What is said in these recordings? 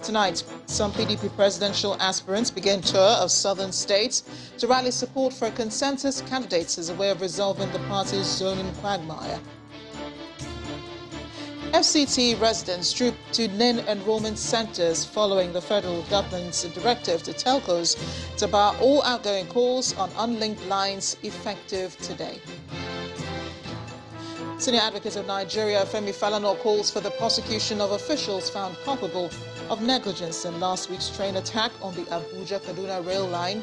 Tonight, some PDP presidential aspirants began tour of southern states to rally support for consensus candidates as a way of resolving the party's zoning quagmire. FCT residents trooped to NIN enrollment centers following the federal government's directive to telcos to bar all outgoing calls on unlinked lines effective today. Senior Advocate of Nigeria, Femi Falana, calls for the prosecution of officials found culpable of negligence in last week's train attack on the Abuja-Kaduna rail line.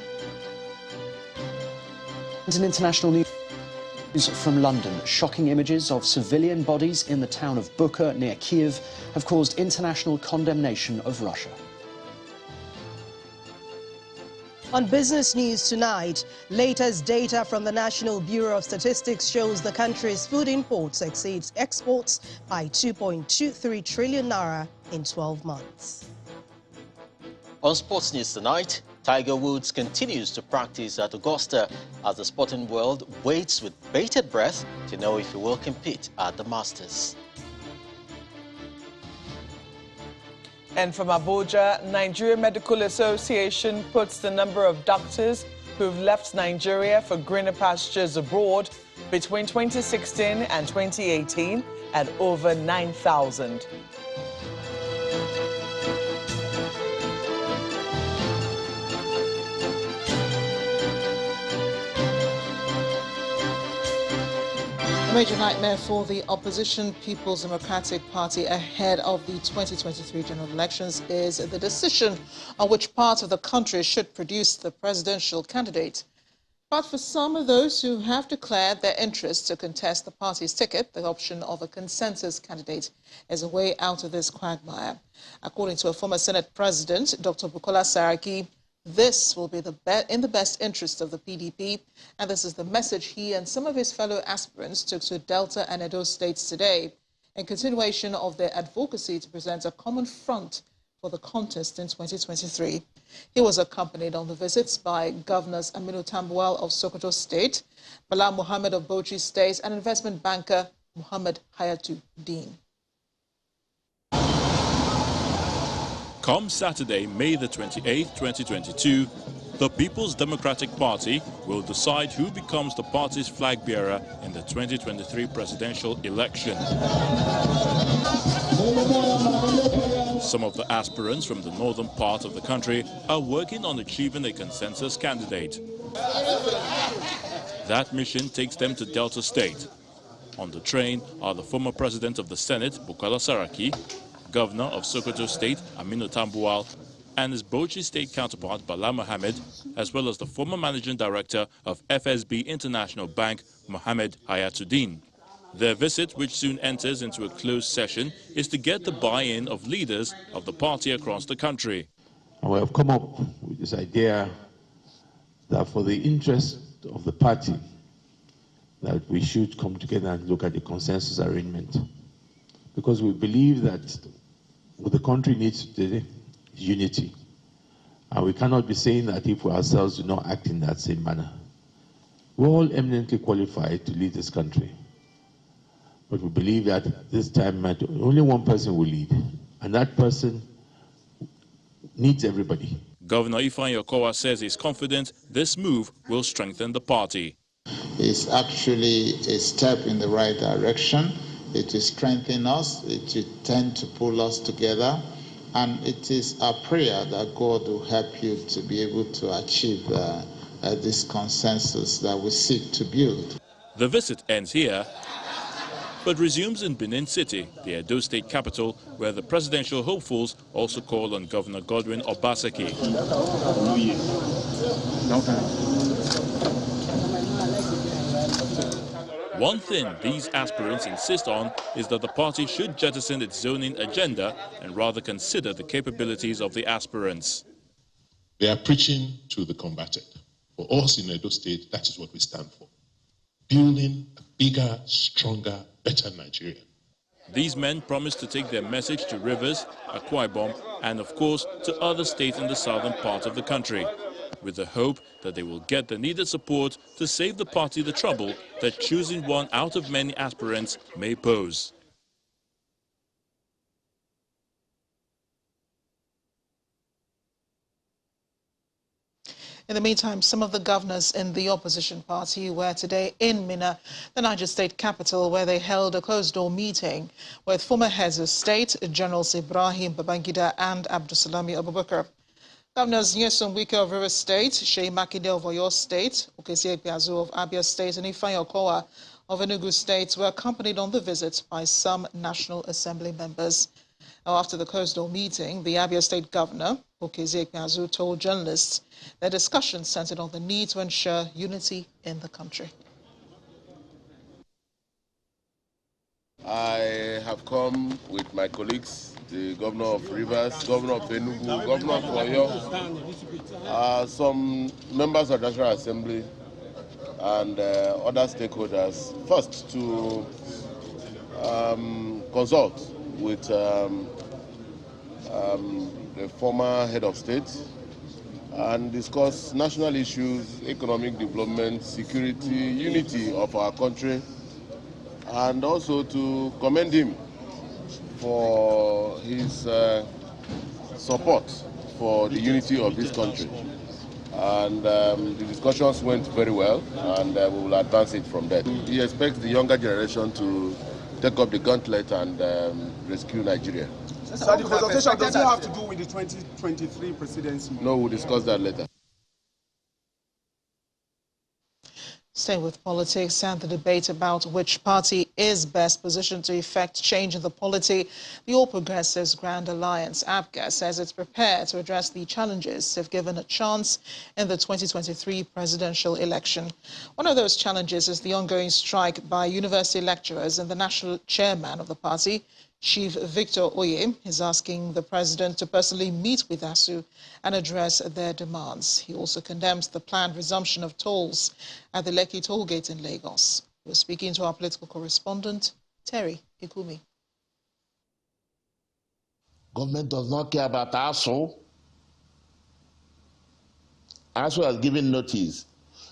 An international news from London. Shocking images of civilian bodies in the town of Bucha near Kiev have caused international condemnation of Russia. On business news tonight, latest data from the National Bureau of Statistics shows the country's food imports exceeds exports by 2.23 trillion naira in 12 months. On sports news tonight, Tiger Woods continues to practice at Augusta as the sporting world waits with bated breath to know if he will compete at the Masters. And from Abuja, Nigeria Medical Association puts the number of doctors who've left Nigeria for greener pastures abroad between 2016 and 2018 at over 9,000. A major nightmare for the opposition People's Democratic Party ahead of the 2023 general elections is the decision on which part of the country should produce the presidential candidate. But for some of those who have declared their interest to contest the party's ticket, the option of a consensus candidate is a way out of this quagmire. According to a former Senate President, Dr. Bukola Saraki, this will be in the best interest of the PDP, and this is the message he and some of his fellow aspirants took to Delta and Edo states today, in continuation of their advocacy to present a common front for the contest in 2023. He was accompanied on the visits by Governors Aminu Tambuwal of Sokoto State, Bala Muhammad of Bauchi State, and investment banker Muhammad Hayatuddin. Come Saturday, May the 28th, 2022, the People's Democratic Party will decide who becomes the party's flag bearer in the 2023 presidential election. Some of the aspirants from the northern part of the country are working on achieving a consensus candidate. That mission takes them to Delta State. On the train are the former president of the Senate, Bukola Saraki, Governor of Sokoto State, Aminu Tambuwal, and his Bauchi State counterpart, Bala Mohammed, as well as the former Managing Director of FSB International Bank, Mohammed Hayatuddin. Their visit, which soon enters into a closed session, is to get the buy-in of leaders of the party across the country. And we have come up with this idea that for the interest of the party, that we should come together and look at the consensus arrangement. Because we believe that what the country needs today is unity. And we cannot be saying that if we ourselves do not act in that same manner. We're all eminently qualified to lead this country. But we believe that this time only one person will lead. And that person needs everybody. Governor Ifeanyi Okowa says he's confident this move will strengthen the party. It's actually a step in the right direction. It will strengthen us, it will tend to pull us together, and it is our prayer that God will help you to be able to achieve this consensus that we seek to build. The visit ends here, but resumes in Benin City, the Edo State capital, where the presidential hopefuls also call on Governor Godwin Obaseki. One thing these aspirants insist on is that the party should jettison its zoning agenda and rather consider the capabilities of the aspirants. They are preaching to the combatant. For us in Edo State, that is what we stand for. Building a bigger, stronger, better Nigeria. These men promise to take their message to Rivers, Akwa Ibom, and of course to other states in the southern part of the country, with the hope that they will get the needed support to save the party the trouble that choosing one out of many aspirants may pose. In the meantime, some of the governors in the opposition party were today in Minna, the Niger state capital, where they held a closed-door meeting with former heads of state, Generals Ibrahim Babangida and Abdulsalami Abubakar. Governors Nyesom Wike of Rivers State, Sheyi Makinde of Oyo State, Okezie Ekpeazu of Abia State, and Ifeanyi Okowa of Enugu State were accompanied on the visit by some National Assembly members. Now, after the closed-door meeting, the Abia State Governor, Okezie Ekpeazu, told journalists their discussion centered on the need to ensure unity in the country. I have come with my colleagues, the Governor of Rivers, Governor of Enugu, Governor of Oyo, some members of the National Assembly, and other stakeholders, first to consult with the former head of state and discuss national issues, economic development, security, unity of our country, and also to commend him for his support for the unity of this country. And the discussions went very well, and we will advance it from there. He expects the younger generation to take up the gauntlet and rescue Nigeria. So the consultation doesn't have to do with the 2023 presidency? No, we'll discuss that later. Staying with politics and the debate about which party is best positioned to effect change in the polity, the All Progressives Grand Alliance, APGA, says it's prepared to address the challenges if given a chance in the 2023 presidential election. One of those challenges is the ongoing strike by university lecturers, and the national chairman of the party, Chief Victor Oye, is asking the president to personally meet with ASUU and address their demands. He also condemns the planned resumption of tolls at the Lekki toll gate in Lagos. We're speaking to our political correspondent, Terry Ikumi. Government does not care about ASUU. ASUU has given notice.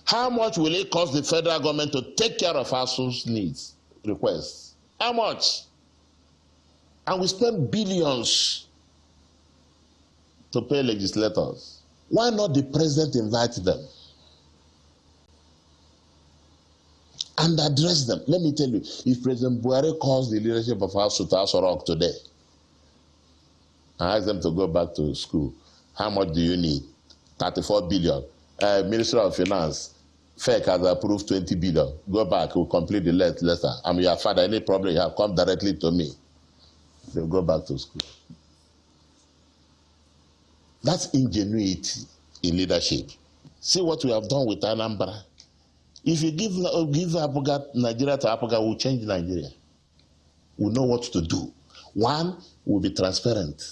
How much will it cost the federal government to take care of ASUU's needs, requests? How much? And we spend billions to pay legislators. Why not the president invite them and address them? Let me tell you, if President Buhari calls the leadership of ASUU to Aso Rock today and ask them to go back to school, how much do you need? 34 billion. Minister of Finance, FEC has approved 20 billion. Go back, we'll complete the letter. I'm your father, any problem you have, come directly to me. They'll go back to school. That's ingenuity in leadership. See what we have done with Anambra. If you give Nigeria to Apoga, we'll change Nigeria. We'll know what to do. One, we'll be transparent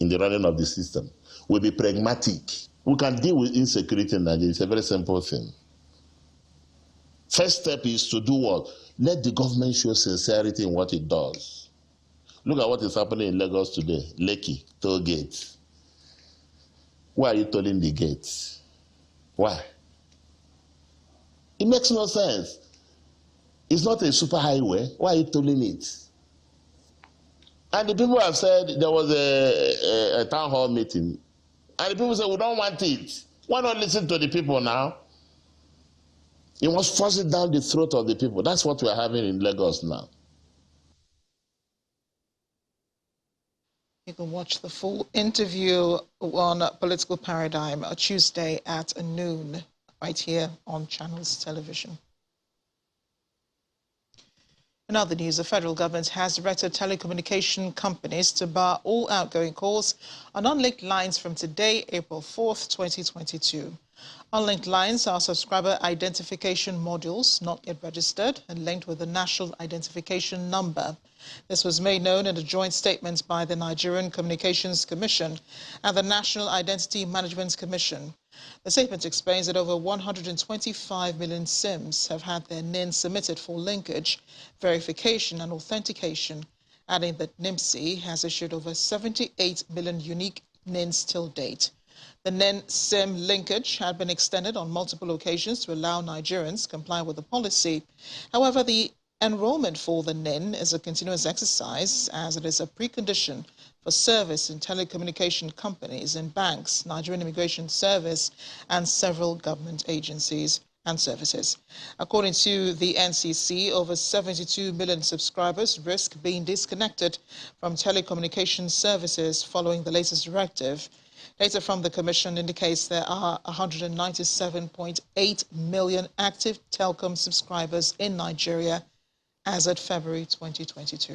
in the running of the system. We'll be pragmatic. We can deal with insecurity in Nigeria. It's a very simple thing. First step is to do what? Let the government show sincerity in what it does. Look at what is happening in Lagos today. Lekki, toll gate. Why are you tolling the gates? Why? It makes no sense. It's not a super highway. Why are you tolling it? And the people have said there was a town hall meeting. And the people said, we don't want it. Why not listen to the people now? You must force it down the throat of the people. That's what we're having in Lagos now. You can watch the full interview on Political Paradigm Tuesday at noon, right here on Channels Television. In other news, the federal government has directed telecommunication companies to bar all outgoing calls on unlinked lines from today, April 4th, 2022. Unlinked lines are subscriber identification modules not yet registered and linked with the National Identification Number. This was made known in a joint statement by the Nigerian Communications Commission and the National Identity Management Commission. The statement explains that over 125 million SIMs have had their NIN submitted for linkage, verification and authentication, adding that NIMC has issued over 78 million unique NINs till date. The NIN SIM linkage had been extended on multiple occasions to allow Nigerians comply with the policy. However, the enrollment for the NIN is a continuous exercise, as it is a precondition for service in telecommunication companies and banks, Nigerian Immigration Service, and several government agencies and services. According to the NCC, over 72 million subscribers risk being disconnected from telecommunication services following the latest directive. Data from the Commission indicates there are 197.8 million active telecom subscribers in Nigeria as at February 2022.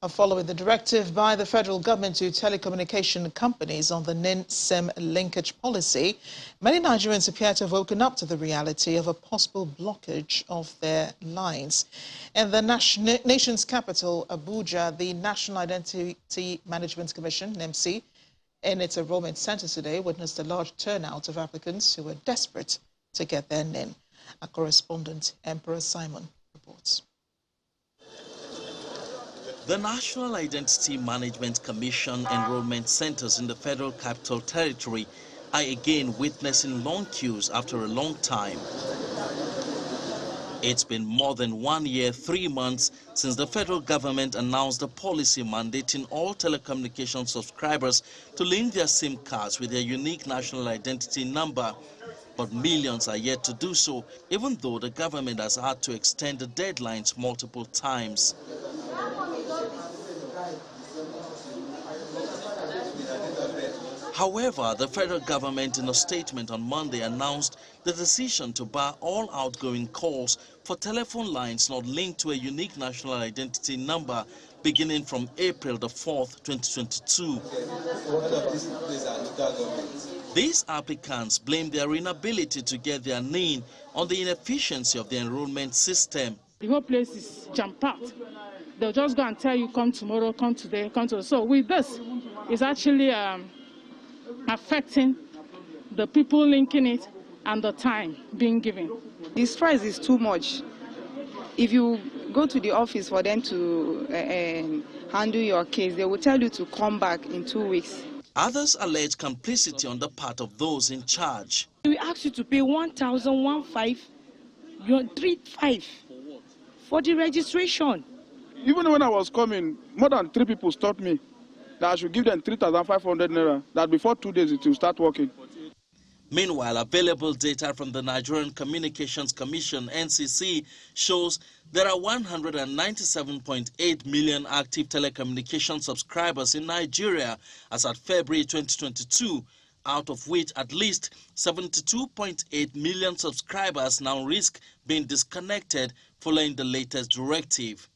Following the directive by the federal government to telecommunication companies on the NIN-SIM linkage policy, many Nigerians appear to have woken up to the reality of a possible blockage of their lines. In the nation's capital, Abuja, the National Identity Management Commission, NIMC, in its enrollment center today, witnessed a large turnout of applicants who were desperate to get their NIN. Our correspondent, Emperor Simon, reports. The National Identity Management Commission enrollment centers in the Federal Capital Territory are again witnessing long queues after a long time. It's been more than 1 year, 3 months since the federal government announced a policy mandating all telecommunication subscribers to link their SIM cards with their unique national identity number. But millions are yet to do so, even though the government has had to extend the deadlines multiple times. However, the federal government in a statement on Monday announced the decision to bar all outgoing calls for telephone lines not linked to a unique national identity number beginning from April the 4th, 2022. These applicants blame their inability to get their NIN on the inefficiency of the enrollment system. The whole place is jam-packed. They'll just go and tell you, come tomorrow, come today, come tomorrow. So with this, it's actually affecting the people linking it and the time being given. The stress is too much. If you go to the office for them to handle your case, they will tell you to come back in 2 weeks. Others allege complicity on the part of those in charge. We ask you to pay 1,135 for the registration. Even when I was coming, more than 3 people stopped me that I should give them 3,500 naira, that before 2 days it will start working. Meanwhile, available data from the Nigerian Communications Commission, NCC, shows there are 197.8 million active telecommunication subscribers in Nigeria as at February 2022, out of which at least 72.8 million subscribers now risk being disconnected following the latest directive.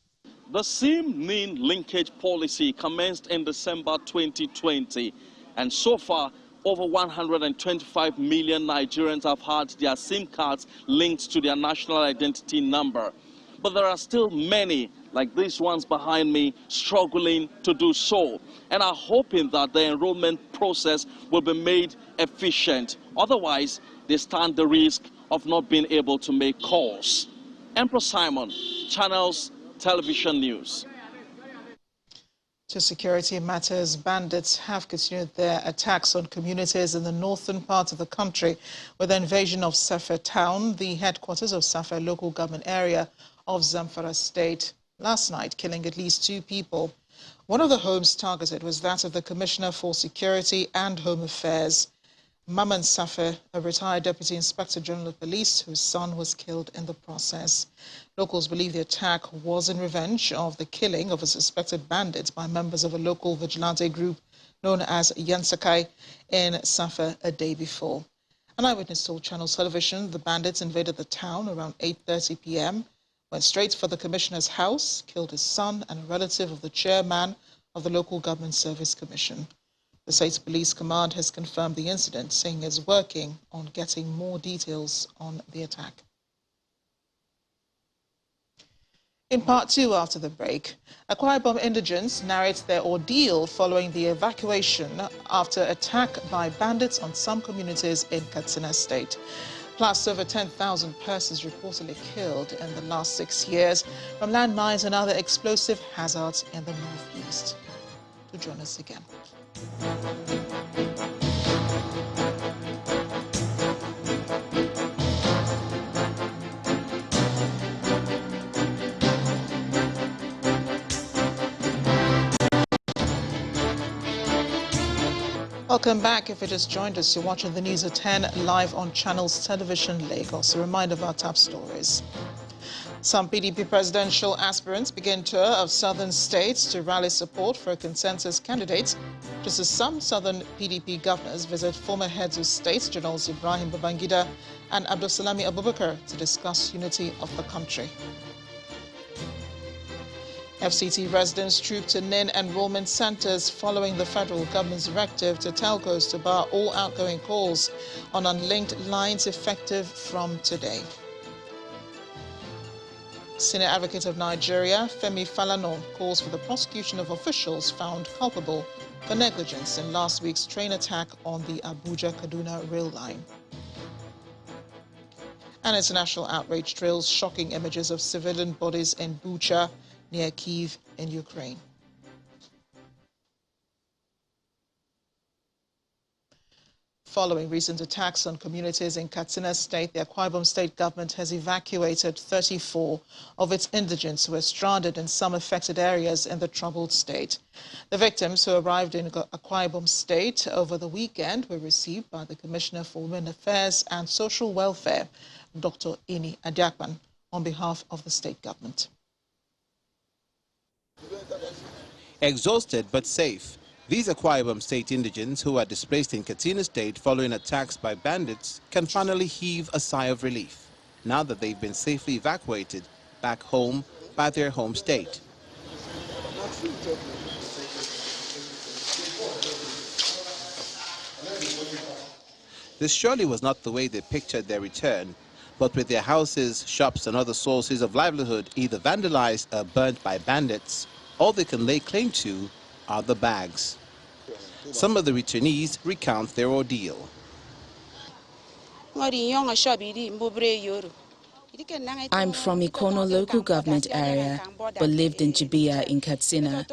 The SIM-NIN linkage policy commenced in December 2020, and so far, over 125 million Nigerians have had their SIM cards linked to their national identity number. But there are still many, like these ones behind me, struggling to do so, and are hoping that the enrollment process will be made efficient. Otherwise, they stand the risk of not being able to make calls. Emperor Simon, Channels Television News. To security matters, bandits have continued their attacks on communities in the northern part of the country with the invasion of Safa town, the headquarters of Safa local government area of Zamfara state, last night, killing at least 2 people. One of the homes targeted was that of the Commissioner for Security and Home Affairs, Maman Safa, a retired Deputy Inspector General of Police whose son was killed in the process. Locals believe the attack was in revenge of the killing of a suspected bandit by members of a local vigilante group known as Yansakai in Safa a day before. An eyewitness told Channels Television the bandits invaded the town around 8:30 p.m., went straight for the commissioner's house, killed his son and a relative of the chairman of the Local Government Service Commission. The State Police Command has confirmed the incident, saying it's working on getting more details on the attack. In part 2 after the break, Akwa Ibom indigents narrate their ordeal following the evacuation after attack by bandits on some communities in Katsina State. Plus, over 10,000 persons reportedly killed in the last 6 years from landmines and other explosive hazards in the northeast. To join us again. Welcome back. If you just joined us, you're watching the news at 10 live on Channels Television Lagos. A reminder of our top stories. Some PDP presidential aspirants begin tour of southern states to rally support for a consensus candidate, just as some southern PDP governors visit former heads of states, Generals Ibrahim Babangida and Abdulsalami Abubakar, to discuss unity of the country. FCT residents troop to NIN enrollment centers following the federal government's directive to telcos to bar all outgoing calls on unlinked lines effective from today. Senior Advocate of Nigeria, Femi Falana, calls for the prosecution of officials found culpable for negligence in last week's train attack on the Abuja-Kaduna rail line. And international outrage trails shocking images of civilian bodies in Bucha, near Kyiv in Ukraine. Following recent attacks on communities in Katsina State, the Akwa Ibom State government has evacuated 34 of its indigents who were stranded in some affected areas in the troubled state. The victims who arrived in Akwa Ibom State over the weekend were received by the Commissioner for Women Affairs and Social Welfare, Dr. Ini Adiakpan, on behalf of the state government. Exhausted but safe, these Akwa Ibom State indigents who are displaced in Katsina State following attacks by bandits can finally heave a sigh of relief now that they've been safely evacuated back home by their home state. This surely was not the way they pictured their return, but with their houses, shops and other sources of livelihood either vandalized or burnt by bandits, all they can lay claim to are the bags. Some of the returnees recount their ordeal. I'm from Ikono local government area, but lived in Jibia in Katsina.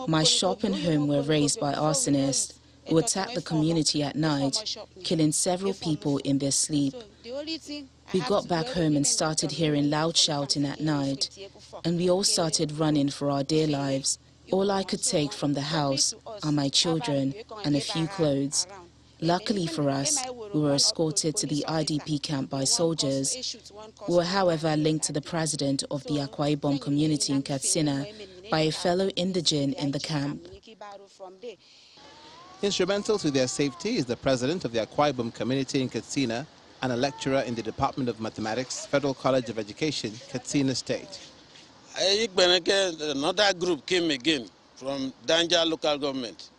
My shop and home were razed by arsonists who attacked the community at night, killing several people in their sleep. We got back home and started hearing loud shouting at night, and we all started running for our dear lives. All I could take from the house are my children and a few clothes. Luckily for us, we were escorted to the IDP camp by soldiers. We were, however, linked to the president of the Akwa Ibom community in Katsina by a fellow indigent in the camp. Instrumental to their safety is the president of the Akwa Ibom community in Katsina and a lecturer in the Department of Mathematics, Federal College of Education, Katsina State. Another group came again from Danja local government.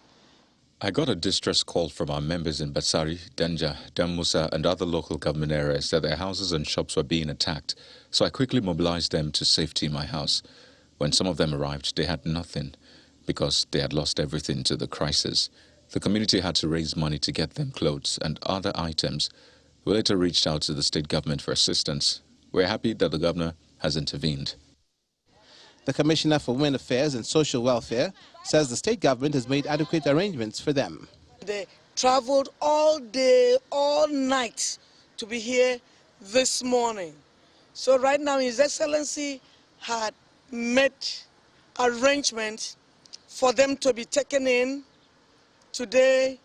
I got a distress call from our members in Batsari, Danja, Dammusa and other local government areas that their houses and shops were being attacked, so I quickly mobilized them to safety in my house. When some of them arrived, they had nothing because they had lost everything to the crisis. The community had to raise money to get them clothes and other items. We later reached out to the state government for assistance. We're happy that the governor has intervened. The Commissioner for Women Affairs and Social Welfare says the state government has made adequate arrangements for them. They traveled all day, all night to be here this morning. So right now His Excellency had made arrangements for them to be taken in today,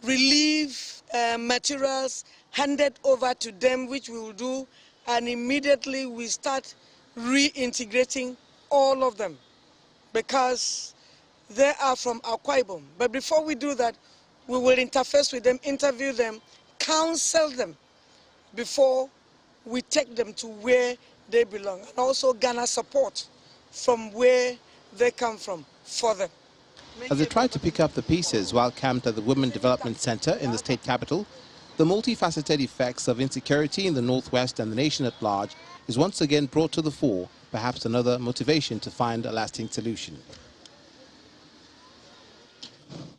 relief materials handed over to them, which we will do, and immediately we start reintegrating all of them because they are from Akwa Ibom. But before we do that, we will interface with them, interview them, counsel them before we take them to where they belong, and also garner support from where they come from for them. As they try to pick up the pieces while camped at the Women Development Center in the state capital, the multifaceted effects of insecurity in the Northwest and the nation at large is once again brought to the fore, perhaps another motivation to find a lasting solution.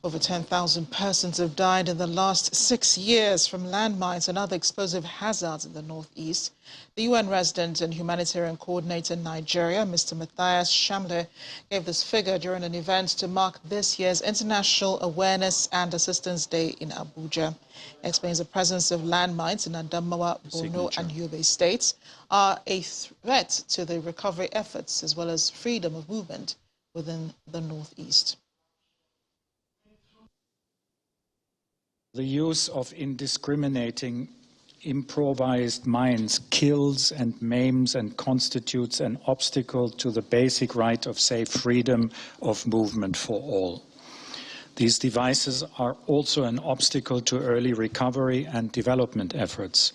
Over 10,000 persons have died in the last 6 years from landmines and other explosive hazards in the northeast. The UN resident and humanitarian coordinator in Nigeria, Mr. Matthias Shamle, gave this figure during an event to mark this year's International Awareness and Assistance Day in Abuja. He explains the presence of landmines in Adamawa, Borno and Yobe states are a threat to the recovery efforts as well as freedom of movement within the northeast. The use of indiscriminating improvised mines kills and maims and constitutes an obstacle to the basic right of safe freedom of movement for all. These devices are also an obstacle to early recovery and development efforts.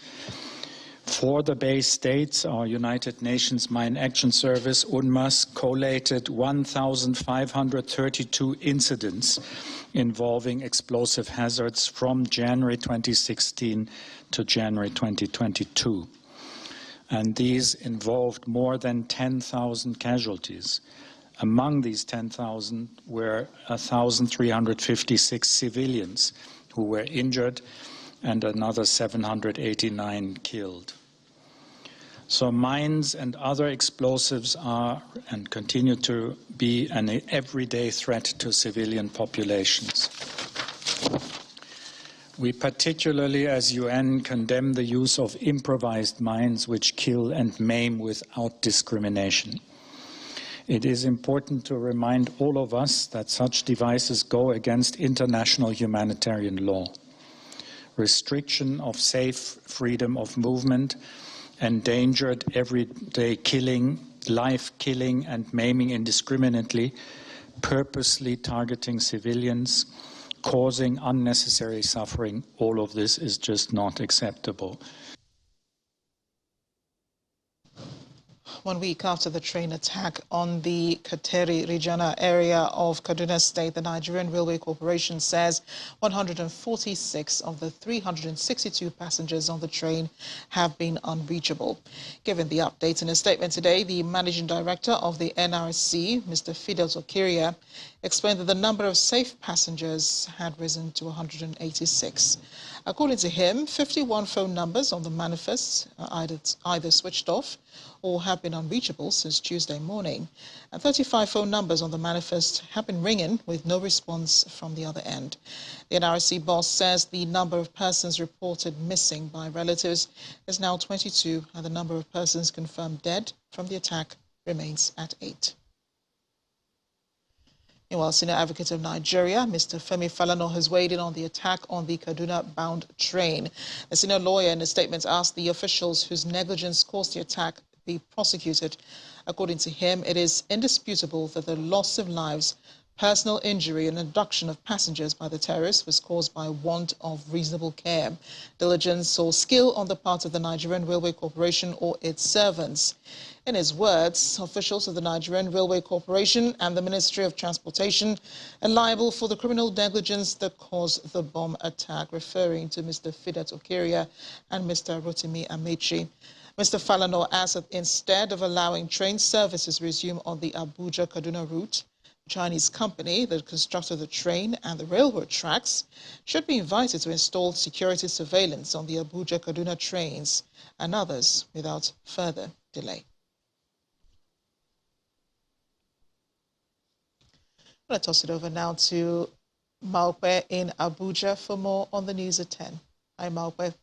For the base states, our United Nations Mine Action Service, UNMAS, collated 1,532 incidents involving explosive hazards from January 2016 to January 2022. And these involved more than 10,000 casualties. Among these 10,000 were 1,356 civilians who were injured and another 789 killed. So mines and other explosives are and continue to be an everyday threat to civilian populations. We particularly, as UN, condemn the use of improvised mines which kill and maim without discrimination. It is important to remind all of us that such devices go against international humanitarian law. Restriction of safe freedom of movement, endangered everyday killing, life killing and maiming indiscriminately, purposely targeting civilians, causing unnecessary suffering. All of this is just not acceptable. 1 week after the train attack on the Kateri Rijana area of Kaduna State, the Nigerian Railway Corporation says 146 of the 362 passengers on the train have been unreachable. Given the update in a statement today, the Managing Director of the NRC, Mr. Fidel Okiria, explained that the number of safe passengers had risen to 186. According to him, 51 phone numbers on the manifest are either switched off or have been unreachable since Tuesday morning. And 35 phone numbers on the manifest have been ringing with no response from the other end. The NRC boss says the number of persons reported missing by relatives is now 22, and the number of persons confirmed dead from the attack remains at 8. Meanwhile, Senior Advocate of Nigeria, Mr. Femi Falana, has weighed in on the attack on the Kaduna-bound train. The senior lawyer in a statement asked the officials whose negligence caused the attack be prosecuted. According to him, it is indisputable that the loss of lives, personal injury and abduction of passengers by the terrorists was caused by want of reasonable care, diligence or skill on the part of the Nigerian Railway Corporation or its servants. In his words, officials of the Nigerian Railway Corporation and the Ministry of Transportation are liable for the criminal negligence that caused the bomb attack, referring to Mr. Fidet Okiria and Mr. Rotimi Amechi. Mr. Falana asked that instead of allowing train services resume on the Abuja-Kaduna route, the Chinese company that constructed the train and the railroad tracks should be invited to install security surveillance on the Abuja-Kaduna trains and others without further delay. I'm going to toss it over now to Maupe in Abuja for more on the news at 10. Hi, Maupe.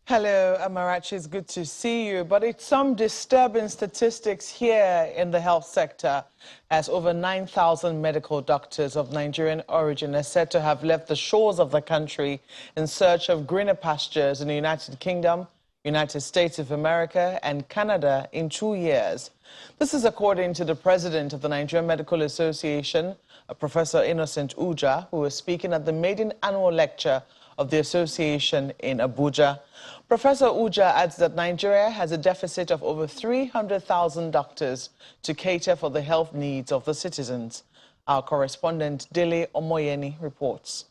Hello, Amarachi. It's good to see you. But it's some disturbing statistics here in the health sector, as over 9,000 medical doctors of Nigerian origin are said to have left the shores of the country in search of greener pastures in the United Kingdom, United States of America, and Canada in 2 years. This is according to the president of the Nigerian Medical Association, Professor Innocent Uja, who was speaking at the maiden annual lecture of the association in Abuja. Professor Uja adds that Nigeria has a deficit of over 300,000 doctors to cater for the health needs of the citizens. Our correspondent Dele Omoyeni reports.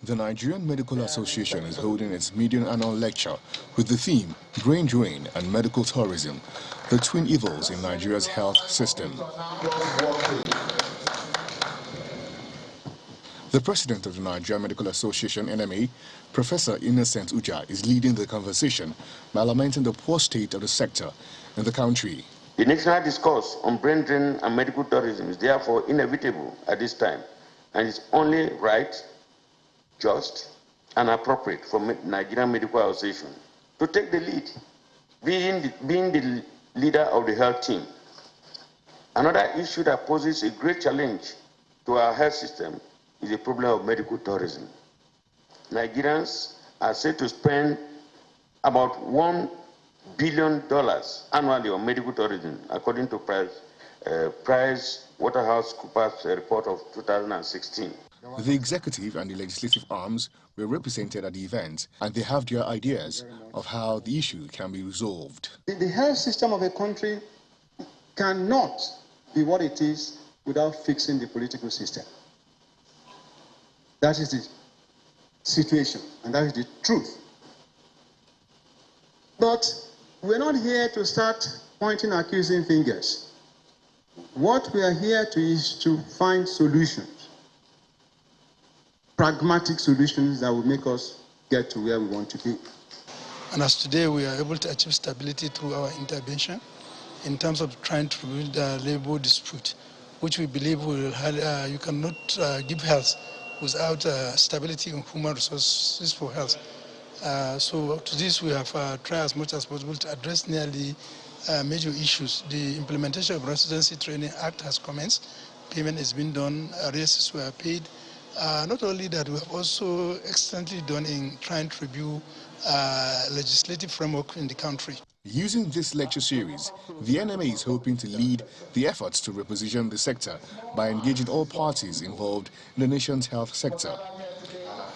The Nigerian Medical Association is holding its median annual lecture with the theme Brain Drain and Medical Tourism, the twin evils in Nigeria's health system. The president of the Nigerian Medical Association, NMA, Professor Innocent Uja, is leading the conversation by lamenting the poor state of the sector in the country. The national discourse on brain drain and medical tourism is therefore inevitable at this time, and it's only right, just, and appropriate for Nigerian Medical Association to take the lead, being the leader of the health team. Another issue that poses a great challenge to our health system is the problem of medical tourism. Nigerians are said to spend about $1 billion annually on medical tourism, according to PricewaterhouseCoopers report of 2016. The executive and the legislative arms were represented at the event, and they have their ideas of how the issue can be resolved. The health system of a country cannot be what it is without fixing the political system. That is the situation, and that is the truth. But we're not here to start pointing accusing fingers. What we are here to is to find solutions, pragmatic solutions that will make us get to where we want to be. And as today we are able to achieve stability through our intervention in terms of trying to resolve the labor dispute, which we believe will you cannot give health without stability in human resources for health. So to this we have tried as much as possible to address nearly major issues. The implementation of Residency Training Act has commenced. Payment has been done, arrears were paid. Not only that, we have also extensively done in trying to review legislative framework in the country. Using this lecture series, the NMA is hoping to lead the efforts to reposition the sector by engaging all parties involved in the nation's health sector.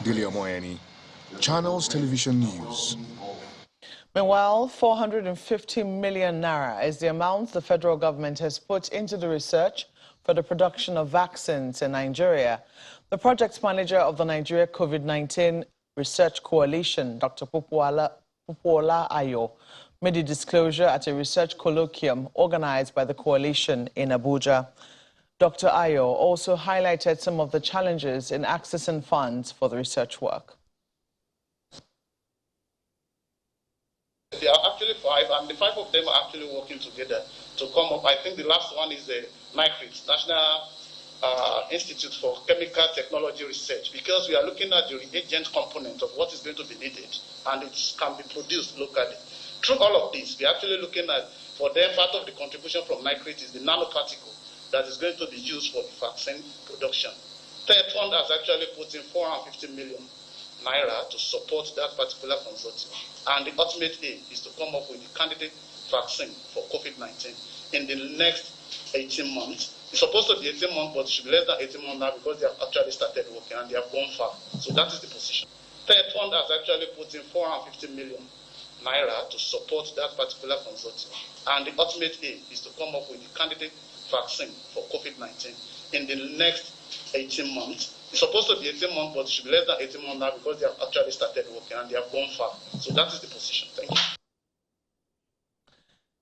Dele Omoyeni, Channels Television News. Meanwhile, 450 million naira is the amount the federal government has put into the research for the production of vaccines in Nigeria. The project manager of the Nigeria COVID-19 Research Coalition, Dr. Pupuola Ayo, made a disclosure at a research colloquium organized by the coalition in Abuja. Dr. Ayo also highlighted some of the challenges in accessing funds for the research work. There are actually 5, and the 5 of them are actually working together to come up. I think the last one is the NICRIT, National Institute for Chemical Technology Research, because we are looking at the reagent component of what is going to be needed, and it can be produced locally. Through all of this, we are actually looking at, for them, part of the contribution from NICRIT is the nanoparticle that is going to be used for the vaccine production. Third Fund has actually put in 450 million naira to support that particular consortium. And the ultimate aim is to come up with the candidate vaccine for COVID-19 in the next 18 months. It's supposed to be 18 months, but it should be less than 18 months now because they have actually started working and they have gone far. So that is the position. Third Fund has actually put in 450 million naira to support that particular consortium. And the ultimate aim is to come up with the candidate vaccine for COVID-19 in the next 18 months. It's supposed to be 18 months, but it should be less than 18 months now because they have actually started working and they have gone far. So that is the position. Thank you.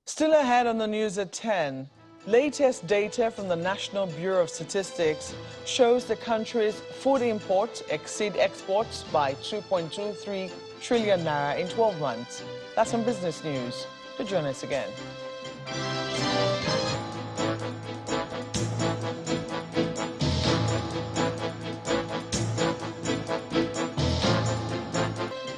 Still ahead on the news at 10, latest data from the National Bureau of Statistics shows the country's food imports exceed exports by 2.23 trillion naira in 12 months. That's some business news. Do join us again.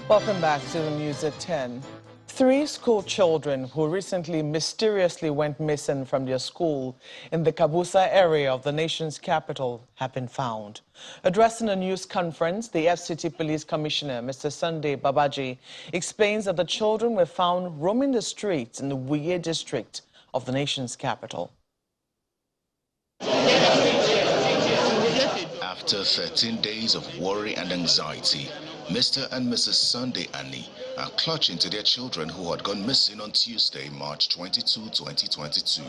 Welcome back to the news at 10. 3 school children who recently mysteriously went missing from their school in the Kabusa area of the nation's capital have been found. Addressing a news conference, the FCT Police Commissioner, Mr. Sunday Babaji, explains that the children were found roaming the streets in the Wuye district of the nation's capital. After 13 days of worry and anxiety, Mr. and Mrs. Sunday Annie are clutching to their children who had gone missing on Tuesday, March 22, 2022.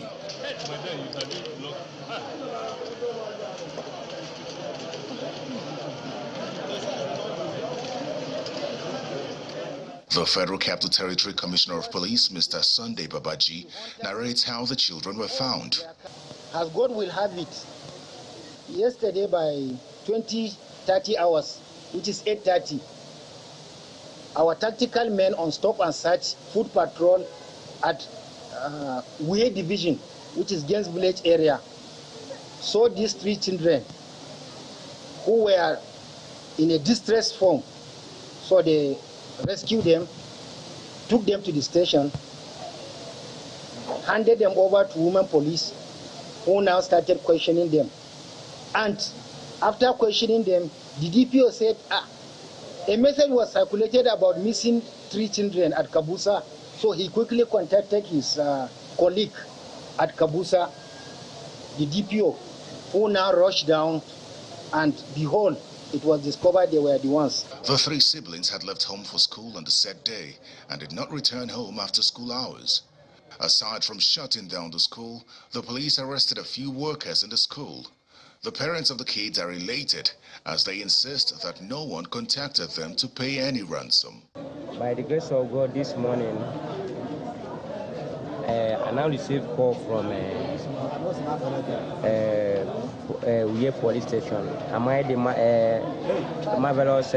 The Federal Capital Territory Commissioner of Police, Mr. Sunday Babaji, narrates how the children were found. As God will have it, yesterday by 20-30 hours, which is 8:30, our tactical men on stop and search food patrol at Wuye Division, which is Gens Village area, saw these 3 children who were in a distress form. So they rescued them, took them to the station, handed them over to women police, who now started questioning them. And after questioning them, the DPO said, a message was circulated about missing 3 children at Kabusa. So he quickly contacted his colleague at Kabusa, the DPO, who now rushed down, and behold, it was discovered they were the ones. The 3 siblings had left home for school on the said day and did not return home after school hours. Aside from shutting down the school, the police arrested a few workers in the school. The parents of the kids are elated as they insist that no one contacted them to pay any ransom. By the grace of God, this morning, I now received call from Uye police station. Am I the marvelous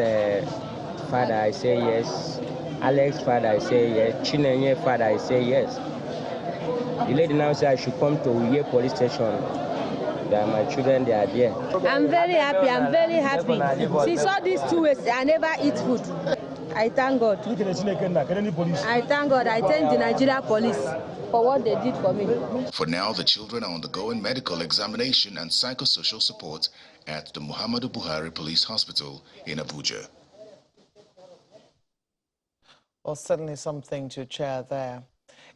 father? I say yes. Alex father? I say yes. Chinenye father? I say yes. The lady now said I should come to Uye police station. That my children, they are there. I'm very happy. I'm very happy. Since all these 2 weeks, I never eat food. I thank God. I thank God. I thank the Nigeria police for what they did for me. For now, the children are undergoing medical examination and psychosocial support at the Muhammadu Buhari Police Hospital in Abuja. Well, certainly something to chair there.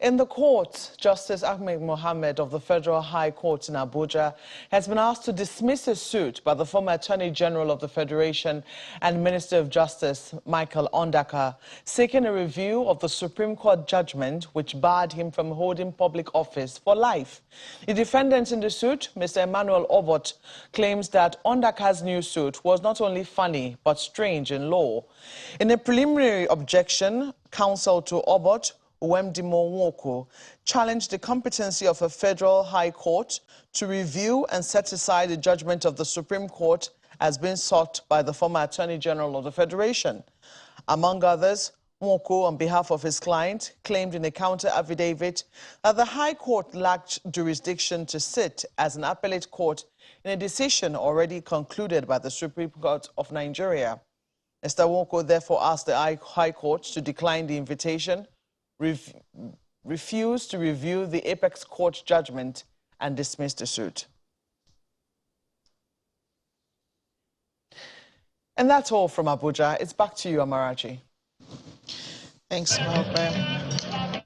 In the court, Justice Ahmed Mohammed of the Federal High Court in Abuja has been asked to dismiss a suit by the former Attorney General of the Federation and Minister of Justice, Michael Ondaka, seeking a review of the Supreme Court judgment which barred him from holding public office for life. The defendant in the suit, Mr. Emmanuel Obot, claims that Ondaka's new suit was not only funny but strange in law. In a preliminary objection, counsel to Obot, Uwemdimo Nwoko, challenged the competency of a federal high court to review and set aside the judgment of the Supreme Court as being sought by the former Attorney General of the Federation. Among others, Nwoko, on behalf of his client, claimed in a counter affidavit that the High Court lacked jurisdiction to sit as an appellate court in a decision already concluded by the Supreme Court of Nigeria. Mr. Nwoko therefore asked the High Court to decline the invitation, refuse to review the Apex Court judgment, and dismiss the suit. And that's all from Abuja. It's back to you, Amarachi. Thanks, Margaret.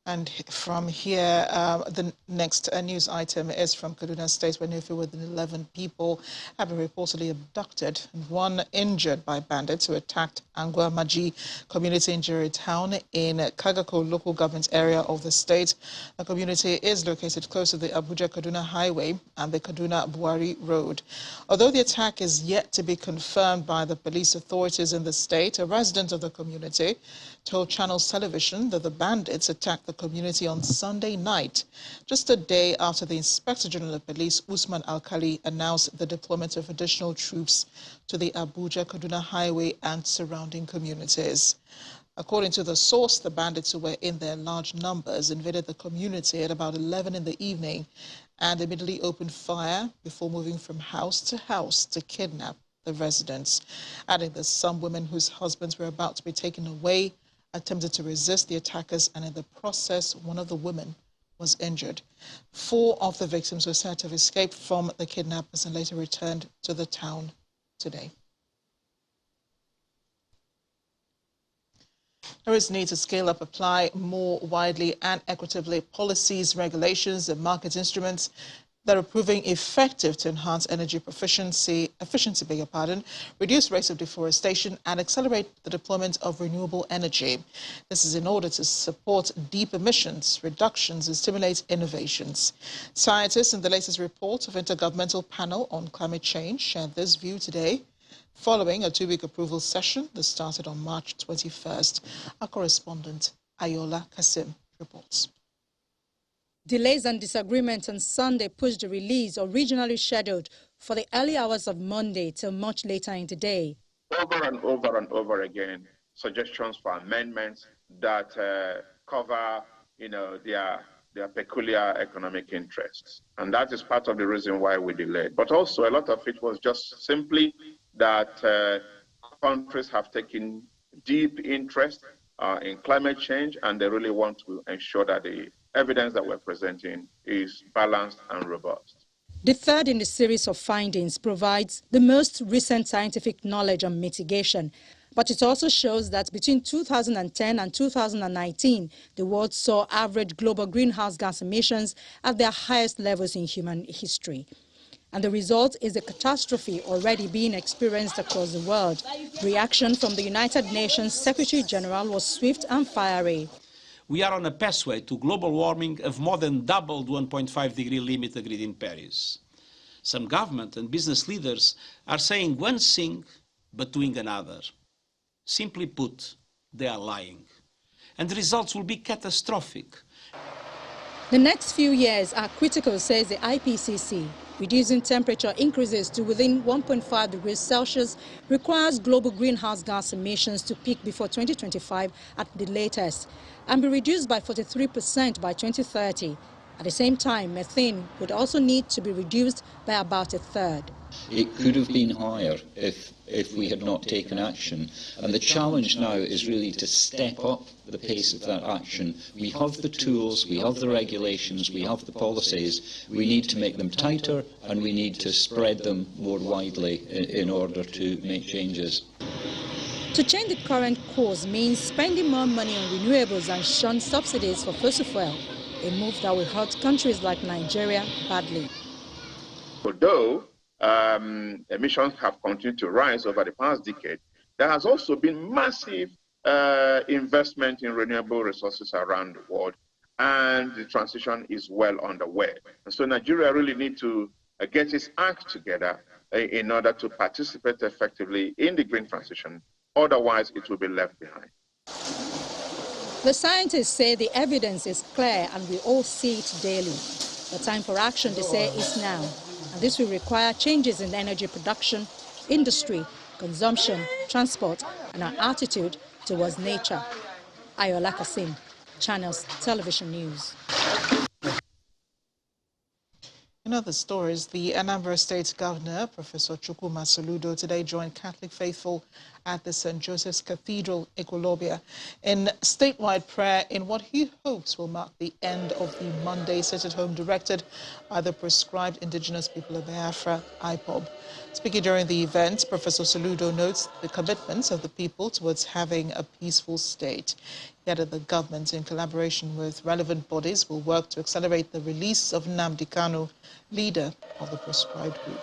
And from here, the next news item is from Kaduna State, where no fewer than 11 people have been reportedly abducted and 1 injured by bandits who attacked Angwa Maji community in Jere town in Kagako local government area of the state. The community is located close to the Abuja-Kaduna highway and the Kaduna-Buhari road. Although the attack is yet to be confirmed by the police authorities in the state, a resident of the community told Channels Television that the bandits attacked the community on Sunday night, just a day after the Inspector General of Police, Usman Alkali, announced the deployment of additional troops to the Abuja-Kaduna highway and surrounding communities. According to the source, the bandits, who were in their large numbers, invaded the community at about 11 in the evening and immediately opened fire before moving from house to kidnap the residents, adding that some women whose husbands were about to be taken away attempted to resist the attackers, and in the process, one of the women was injured. 4 of the victims were said to have escaped from the kidnappers and later returned to the town today. There is need to scale up, apply more widely and equitably policies, regulations, and market instruments that are proving effective to enhance energy efficiency, reduce rates of deforestation, and accelerate the deployment of renewable energy. This is in order to support deep emissions reductions and stimulate innovations. Scientists in the latest report of Intergovernmental Panel on Climate Change shared this view today, following a 2-week approval session that started on March 21st. Our correspondent, Ayola Kasim, reports. Delays and disagreements on Sunday pushed the release, originally scheduled for the early hours of Monday, till much later in the day. Over and over and over again, suggestions for amendments that cover, their peculiar economic interests. And that is part of the reason why we delayed. But also a lot of it was just simply that countries have taken deep interest in climate change, and they really want to ensure that evidence that we're presenting is balanced and robust. The third in the series of findings provides the most recent scientific knowledge on mitigation, but it also shows that between 2010 and 2019, the world saw average global greenhouse gas emissions at their highest levels in human history. And the result is a catastrophe already being experienced across the world. Reaction from the United Nations Secretary General was swift and fiery. We are on a pathway to global warming of more than double the 1.5-degree limit agreed in Paris. Some government and business leaders are saying one thing but doing another. Simply put, they are lying. And the results will be catastrophic. The next few years are critical, says the IPCC. Reducing temperature increases to within 1.5 degrees Celsius requires global greenhouse gas emissions to peak before 2025 at the latest and be reduced by 43% by 2030. At the same time, methane would also need to be reduced by about a third. It could have been higher if we had not taken action. And the challenge now is really to step up the pace of that action. We have the tools, we have the regulations, we have the policies. We need to make them tighter and we need to spread them more widely in order to make changes. To change the current course means spending more money on renewables and shun subsidies for fossil fuel, a move that will hurt countries like Nigeria badly. Although emissions have continued to rise over the past decade, there has also been massive investment in renewable resources around the world, and the transition is well underway. And so Nigeria really needs to get its act together in order to participate effectively in the green transition. Otherwise, it will be left behind. The scientists say the evidence is clear and we all see it daily. The time for action, they say, is now. And this will require changes in energy production, industry, consumption, transport, and our attitude towards nature. Ayola Kasim, Channels Television News. In other stories, the Anambra State Governor, Professor Chukwuma Soludo, today joined Catholic faithful at the St. Joseph's Cathedral, Ekwulobia, in statewide prayer in what he hopes will mark the end of the Monday sit-at-home directed by the proscribed indigenous people of Biafra, IPOB. Speaking during the event, Professor Soludo notes the commitments of the people towards having a peaceful state. He added the government, in collaboration with relevant bodies, will work to accelerate the release of Nnamdi Kanu, leader of the proscribed group.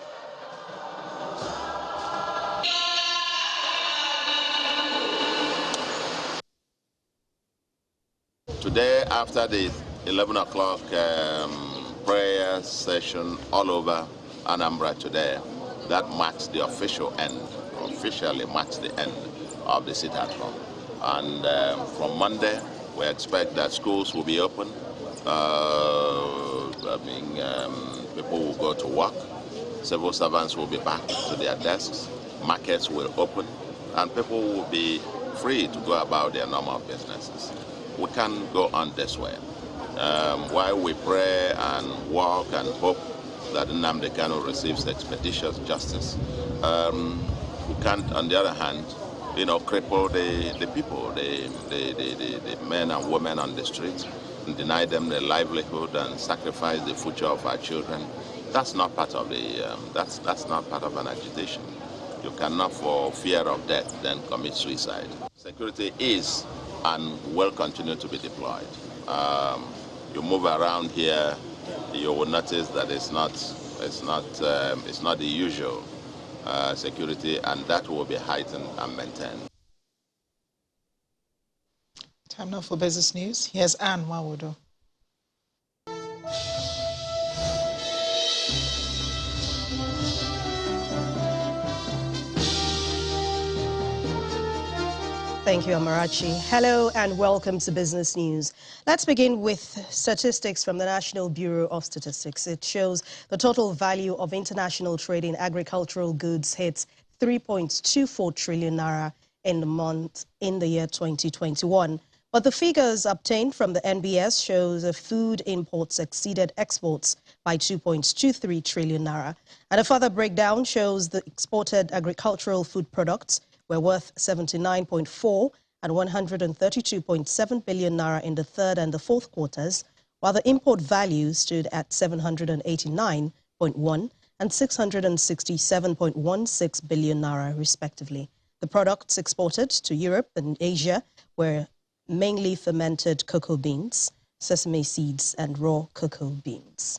Today, after the 11 o'clock prayer session all over Anambra today, that marks the officially marks the end of the sit-at-home. And from Monday, we expect that schools will be open. People will go to work. Civil servants will be back to their desks. Markets will open, and people will be free to go about their normal businesses. We can go on this way. While we pray and walk and hope that Nnamdi Kanu receives expeditious justice, we can't, on the other hand, cripple the people, the men and women on the streets, and deny them their livelihood and sacrifice the future of our children. That's not part of that's not part of an agitation. You cannot, for fear of death, then commit suicide. Security is and will continue to be deployed. You move around here, you will notice that it's not the usual security, and that will be heightened and maintained. Time now for business news. Here's Anne Wawodo. Thank you, Amarachi. Hello and welcome to Business News. Let's begin with statistics from the National Bureau of Statistics. It shows the total value of international trade in agricultural goods hits 3.24 trillion naira in the year 2021. But the figures obtained from the NBS shows that food imports exceeded exports by 2.23 trillion naira. And a further breakdown shows the exported agricultural food products were worth 79.4 and 132.7 billion naira in the third and the fourth quarters, while the import value stood at 789.1 and 667.16 billion naira, respectively. The products exported to Europe and Asia were mainly fermented cocoa beans, sesame seeds, and raw cocoa beans.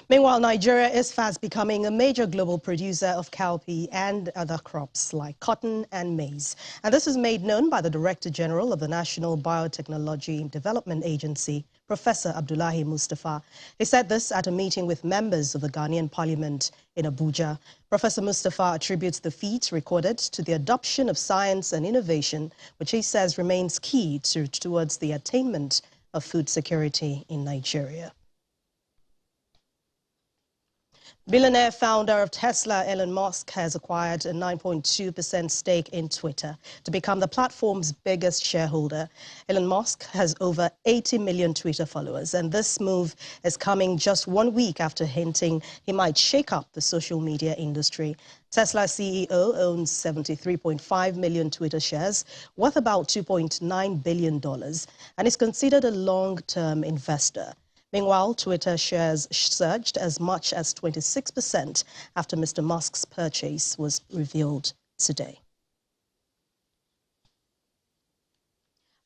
Meanwhile, Nigeria is fast becoming a major global producer of cowpea and other crops like cotton and maize. And this is made known by the Director General of the National Biotechnology Development Agency, Professor Abdullahi Mustafa. He said this at a meeting with members of the Ghanaian Parliament in Abuja. Professor Mustafa attributes the feat recorded to the adoption of science and innovation, which he says remains key towards the attainment of food security in Nigeria. Billionaire founder of Tesla, Elon Musk, has acquired a 9.2% stake in Twitter to become the platform's biggest shareholder. Elon Musk has over 80 million Twitter followers, and this move is coming just 1 week after hinting he might shake up the social media industry. Tesla CEO owns 73.5 million Twitter shares, worth about $2.9 billion, and is considered a long-term investor. Meanwhile, Twitter shares surged as much as 26% after Mr. Musk's purchase was revealed today.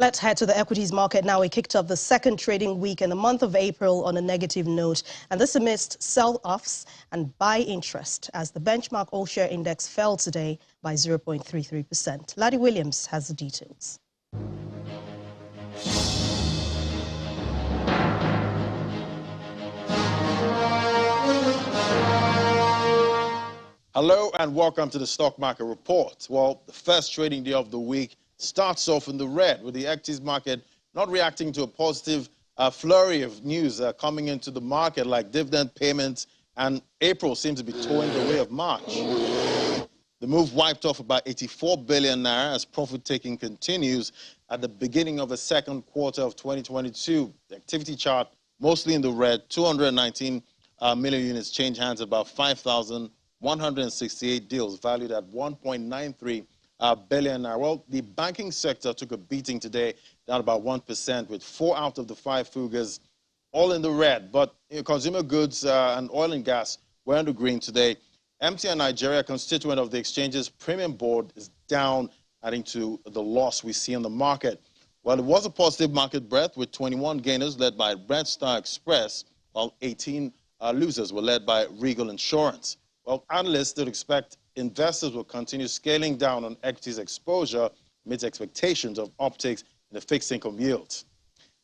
Let's head to the equities market now. We kicked off the second trading week in the month of April on a negative note, and this amidst sell-offs and buy interest as the benchmark all-share index fell today by 0.33%. Laddie Williams has the details. Hello and welcome to the Stock Market Report. Well, the first trading day of the week starts off in the red, with the equities market not reacting to a positive flurry of news coming into the market, like dividend payments, and April seems to be towing the way of March. The move wiped off about 84 billion naira as profit-taking continues at the beginning of the second quarter of 2022. The activity chart mostly in the red, 219 million units change hands, about 5,168 deals valued at 1.93 billion. Well, the banking sector took a beating today, down about 1%, with 4 out of the 5 figures all in the red. But consumer goods and oil and gas were in the green today. MTN Nigeria, constituent of the exchange's premium board, is down, adding to the loss we see in the market. Well, it was a positive market breadth, with 21 gainers led by Red Star Express, while 18 losers were led by Regal Insurance. Well, analysts did expect investors will continue scaling down on equities exposure amidst expectations of upticks in the fixed income yields.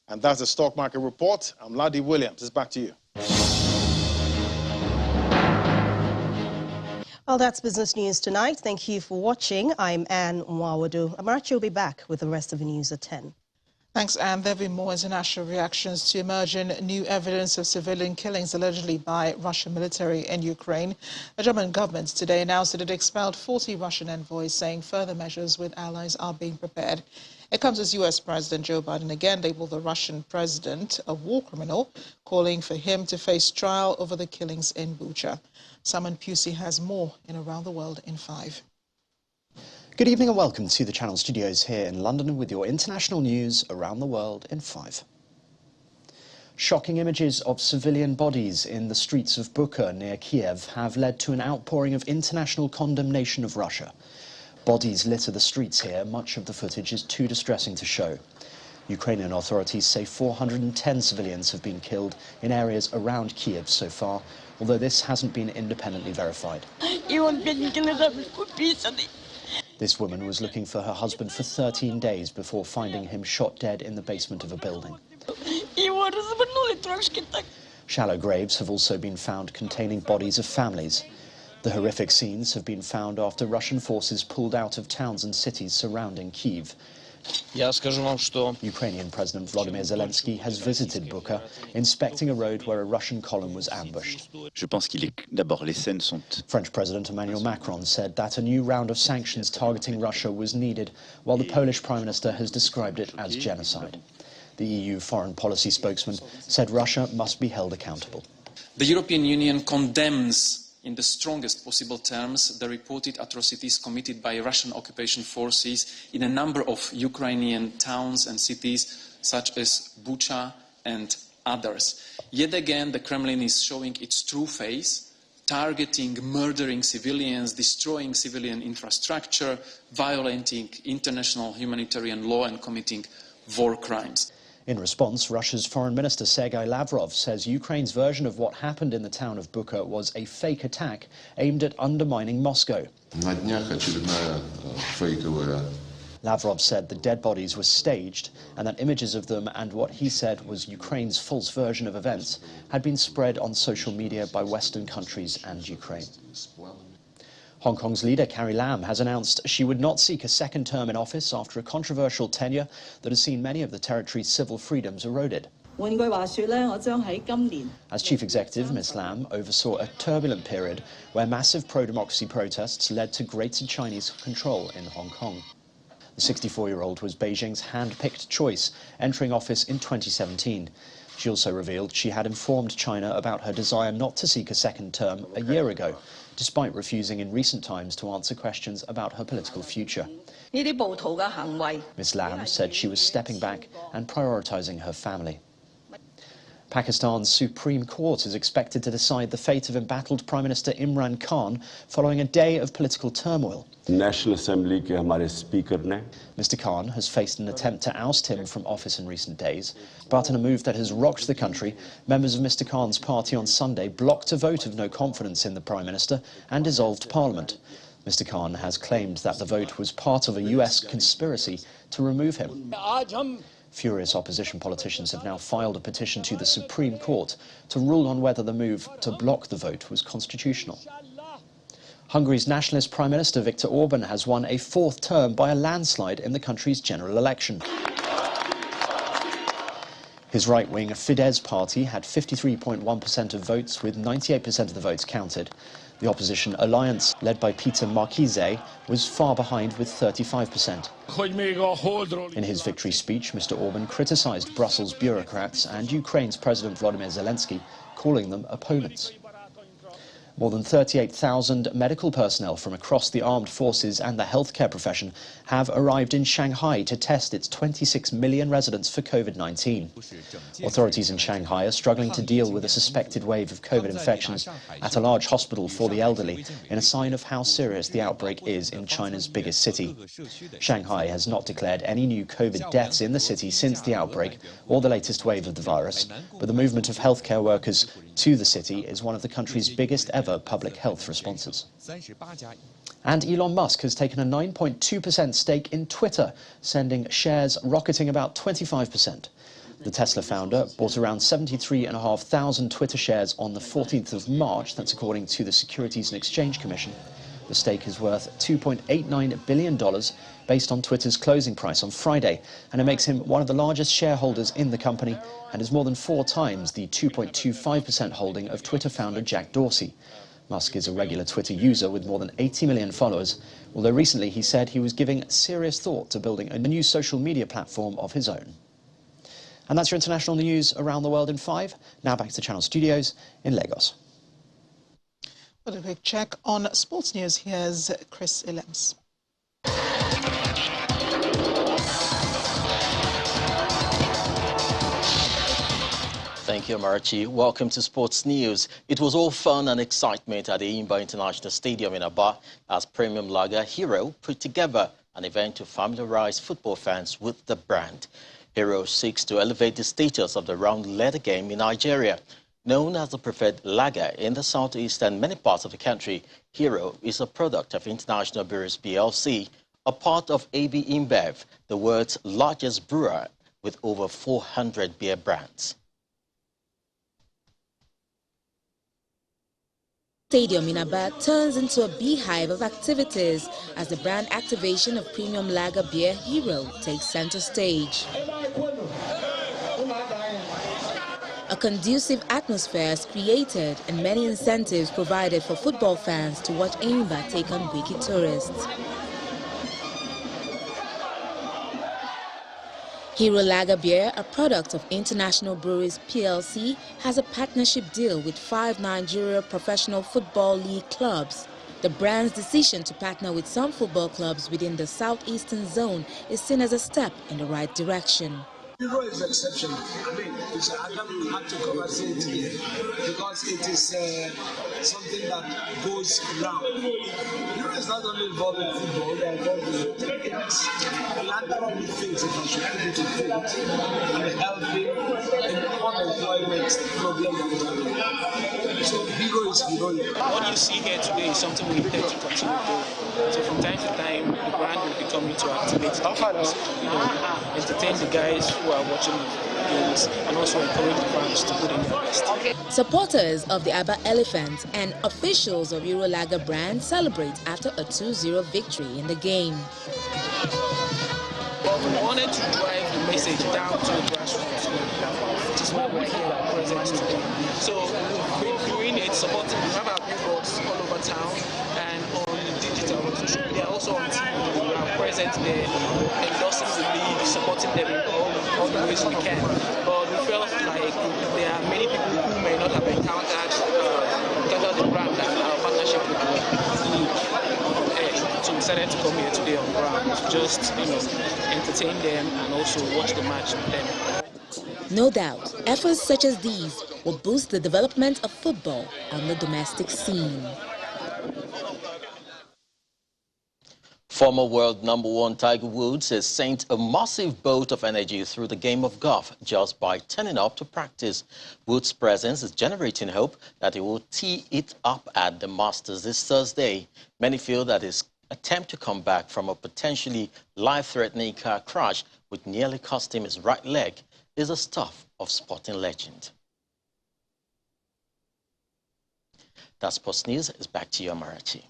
And that's the Stock Market Report. I'm Laddie Williams. It's back to you. Well, that's business news tonight. Thank you for watching. I'm Anne Mwawadu. Amarachi will be back with the rest of the news at 10. Thanks, Anne. There have been more international reactions to emerging new evidence of civilian killings allegedly by Russian military in Ukraine. The German government today announced that it expelled 40 Russian envoys, saying further measures with allies are being prepared. It comes as U.S. President Joe Biden again labeled the Russian president a war criminal, calling for him to face trial over the killings in Bucha. Simon Pusey has more in Around the World in 5. Good evening and welcome to the Channel Studios here in London with your international news around the world in 5. Shocking images of civilian bodies in the streets of Bucha near Kiev have led to an outpouring of international condemnation of Russia. Bodies litter the streets here. Much of the footage is too distressing to show. Ukrainian authorities say 410 civilians have been killed in areas around Kiev so far, although this hasn't been independently verified. This woman was looking for her husband for 13 days before finding him shot dead in the basement of a building. Shallow graves have also been found containing bodies of families. The horrific scenes have been found after Russian forces pulled out of towns and cities surrounding Kyiv. Ukrainian President Volodymyr Zelensky has visited Bucha, inspecting a road where a Russian column was ambushed. French President Emmanuel Macron said that a new round of sanctions targeting Russia was needed, while the Polish Prime Minister has described it as genocide. The EU foreign policy spokesman said Russia must be held accountable. The European Union condemns in the strongest possible terms the reported atrocities committed by Russian occupation forces in a number of Ukrainian towns and cities such as Bucha and others. Yet again, the Kremlin is showing its true face, targeting, murdering civilians, destroying civilian infrastructure, violating international humanitarian law and committing war crimes. In response, Russia's Foreign Minister Sergei Lavrov says Ukraine's version of what happened in the town of Bucha was a fake attack aimed at undermining Moscow. Lavrov said the dead bodies were staged and that images of them and what he said was Ukraine's false version of events had been spread on social media by Western countries and Ukraine. Hong Kong's leader, Carrie Lam, has announced she would not seek a second term in office after a controversial tenure that has seen many of the territory's civil freedoms eroded. As chief executive, Ms. Lam oversaw a turbulent period where massive pro-democracy protests led to greater Chinese control in Hong Kong. The 64-year-old was Beijing's hand-picked choice, entering office in 2017. She also revealed she had informed China about her desire not to seek a second term a year ago, despite refusing in recent times to answer questions about her political future. Ms. Lam said she was stepping back and prioritising her family. Pakistan's Supreme Court is expected to decide the fate of embattled Prime Minister Imran Khan following a day of political turmoil. National Assembly के हमारे speaker ने Mr. Khan has faced an attempt to oust him from office in recent days, but in a move that has rocked the country, members of Mr. Khan's party on Sunday blocked a vote of no confidence in the Prime Minister and dissolved Parliament. Mr. Khan has claimed that the vote was part of a US conspiracy to remove him. Furious opposition politicians have now filed a petition to the Supreme Court to rule on whether the move to block the vote was constitutional. Hungary's Nationalist Prime Minister Viktor Orban has won a fourth term by a landslide in the country's general election. His right-wing Fidesz party had 53.1% of votes, with 98% of the votes counted. The opposition alliance, led by Peter Marchese, was far behind with 35%. In his victory speech, Mr. Orban criticised Brussels bureaucrats and Ukraine's President Volodymyr Zelensky, calling them opponents. More than 38,000 medical personnel from across the armed forces and the healthcare profession have arrived in Shanghai to test its 26 million residents for COVID-19. Authorities in Shanghai are struggling to deal with a suspected wave of COVID infections at a large hospital for the elderly, in a sign of how serious the outbreak is in China's biggest city. Shanghai has not declared any new COVID deaths in the city since the outbreak or the latest wave of the virus, but the movement of healthcare workers to the city is one of the country's biggest ever public health responses. And Elon Musk has taken a 9.2% stake in Twitter, sending shares rocketing about 25%. The Tesla founder bought around 73,500 Twitter shares on the 14th of March, that's according to the Securities and Exchange Commission. The stake is worth $2.89 billion based on Twitter's closing price on Friday, and it makes him one of the largest shareholders in the company and is more than 4 times the 2.25% holding of Twitter founder Jack Dorsey. Musk is a regular Twitter user with more than 80 million followers, although recently he said he was giving serious thought to building a new social media platform of his own. And that's your international news around the world in 5. Now back to the Channel Studios in Lagos. With a quick check on sports news, here's Chris Illems. Thank you, Amarachi. Welcome to Sports News. It was all fun and excitement at the Imba International Stadium in Aba as Premium Lager Hero put together an event to familiarize football fans with the brand. Hero seeks to elevate the status of the round leather game in Nigeria. Known as the preferred lager in the southeast and many parts of the country, Hero is a product of International Breweries PLC, a part of AB InBev, the world's largest brewer with over 400 beer brands. Stadium in Aba turns into a beehive of activities as the brand activation of premium lager beer Hero takes center stage. A conducive atmosphere is created and many incentives provided for football fans to watch Enyimba take on wicked tourists. Hero Lager Beer, a product of International Breweries PLC, has a partnership deal with 5 Nigeria Professional Football League clubs. The brand's decision to partner with some football clubs within the southeastern zone is seen as a step in the right direction. Bureau is exceptional. I mean, I don't have to conversate here because it is something that goes around. Bureau is not only involved in football, they are involved in philanthropic things, if I should put it in things, and helping in unemployment problem that we have. So Bureau is heroic. What you see here today is something we intend to continue doing. So from time to time, the brand will be coming to activate the games, entertain the guys who are watching the games, and also encourage the fans to put in their best. Supporters of the Abba Elephants and officials of Eurolager brand celebrate after a 2-0 victory in the game. We wanted to drive the message down to the grassroots level, which is why we're here at present today. So we've been doing it, supporting, we have our billboards all over town and on digital, on social media, also on TV. We are present there, endorsing the league, supporting them in all the ways we can. But we felt like there are many people who may not have encountered the brand and our partnership with the league. So we decided to come here today on ground to just, entertain them and also watch the match with them. No doubt, efforts such as these will boost the development of football on the domestic scene. Former world #1 Tiger Woods has sent a massive bolt of energy through the game of golf just by turning up to practice. Woods' presence is generating hope that he will tee it up at the Masters this Thursday. Many feel that his attempt to come back from a potentially life-threatening car crash which nearly cost him his right leg is the stuff of sporting legend. That's Sports News. It's back to you, Amarachi.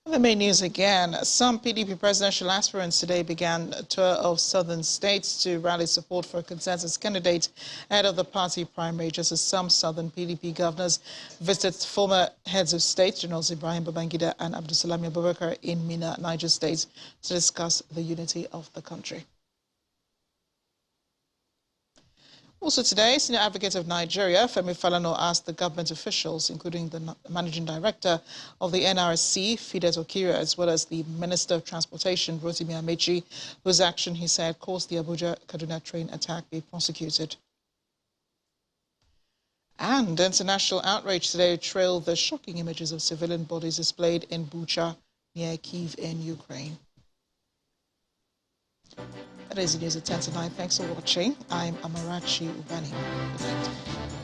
The main news again. Some PDP presidential aspirants today began a tour of southern states to rally support for a consensus candidate ahead of the party primary, just as some southern PDP governors visited former heads of state, Generals Ibrahim Babangida and Abdulsalami Abubakar in Minna, Niger State, to discuss the unity of the country. Also today, Senior Advocate of Nigeria, Femi Falana, asked the government officials, including the Managing Director of the NRC, Fidet Okira, as well as the Minister of Transportation, Rotimi Amechi, whose action, he said, caused the Abuja-Kaduna train attack, be prosecuted. And international outrage today trailed the shocking images of civilian bodies displayed in Bucha, near Kyiv in Ukraine. That is the news at 10 tonight. Thanks for watching. I'm Amarachi Ubani. Good night.